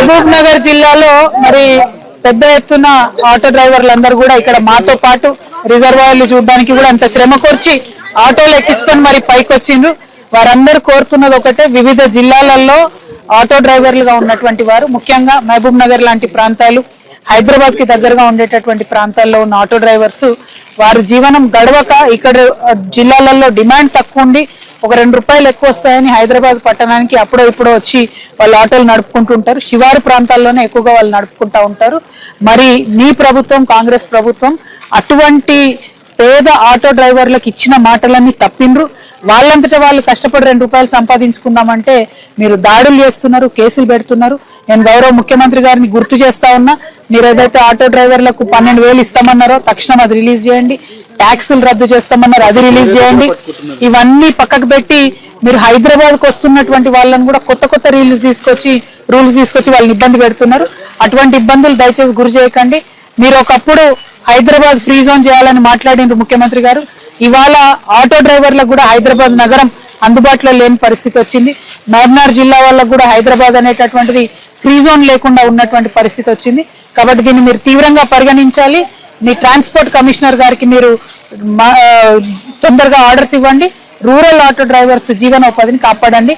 మహబూబ్ నగర్ జిల్లాలో మరి పెద్ద ఎత్తున ఆటో డ్రైవర్లందరూ కూడా ఇక్కడ మాతో పాటు రిజర్వాయర్లు చూడడానికి కూడా అంత శ్రమ కోర్చి ఆటోలు ఎక్కించుకొని మరి పైకి వచ్చిండ్రు. వారందరూ కోరుతున్నది ఒకటే, వివిధ జిల్లాలలో ఆటో డ్రైవర్లుగా ఉన్నటువంటి వారు, ముఖ్యంగా మహబూబ్ నగర్ లాంటి ప్రాంతాలు, హైదరాబాద్ కి దగ్గరగా ఉండేటటువంటి ప్రాంతాల్లో ఉన్న ఆటో డ్రైవర్స్ వారి జీవనం గడవక ఇక్కడ జిల్లాలలో డిమాండ్ తక్కువ ఉండి ఒక 2 రూపాయలు ఎక్కువ వస్తాయని హైదరాబాద్ పట్టణానికి అప్పుడో ఇప్పుడో వచ్చి వాళ్ళు ఆటోలు నడుపుకుంటుంటారు. శివారు ప్రాంతాల్లోనే ఎక్కువగా వాళ్ళు నడుపుకుంటా ఉంటారు. మరి మీ ప్రభుత్వం, కాంగ్రెస్ ప్రభుత్వం అటువంటి పేద ఆటో డ్రైవర్లకు ఇచ్చిన మాటలన్నీ తప్పిండ్రు. వాళ్ళంతటా వాళ్ళు కష్టపడి 2 రూపాయలు సంపాదించుకుందామంటే మీరు దాడులు చేస్తున్నారు, కేసులు పెడుతున్నారు. నేను గౌరవ ముఖ్యమంత్రి గారిని గుర్తు చేస్తా ఉన్నా, మీరు ఏదైతే ఆటో డ్రైవర్లకు 12,000 ఇస్తామన్నారో తక్షణం అది రిలీజ్ చేయండి. ట్యాక్సులు రద్దు చేస్తామన్నారు, అది రిలీజ్ చేయండి. ఇవన్నీ పక్కకు పెట్టి మీరు హైదరాబాద్కు వస్తున్నటువంటి వాళ్ళని కూడా కొత్త కొత్త రూల్స్ తీసుకొచ్చి వాళ్ళని ఇబ్బంది పెడుతున్నారు. అటువంటి ఇబ్బందులు దయచేసి గురి చేయకండి. మీరు ఒకప్పుడు హైదరాబాద్ ఫ్రీ జోన్ చేయాలని మాట్లాడినారు ముఖ్యమంత్రి గారు. ఇవాళ ఆటో డ్రైవర్లకు కూడా హైదరాబాద్ నగరం అందుబాటులో లేని పరిస్థితి వచ్చింది. మహబూబ్నగర్ జిల్లా వాళ్ళకు కూడా హైదరాబాద్ అనేటటువంటిది ఫ్రీ జోన్ లేకుండా ఉన్నటువంటి పరిస్థితి వచ్చింది. కాబట్టి దీన్ని మీరు తీవ్రంగా పరిగణించాలి. మీ ట్రాన్స్పోర్ట్ కమిషనర్ గారికి మీరు తొందరగా ఆర్డర్స్ ఇవ్వండి. రూరల్ ఆటో డ్రైవర్స్ జీవనోపాధిని కాపాడండి.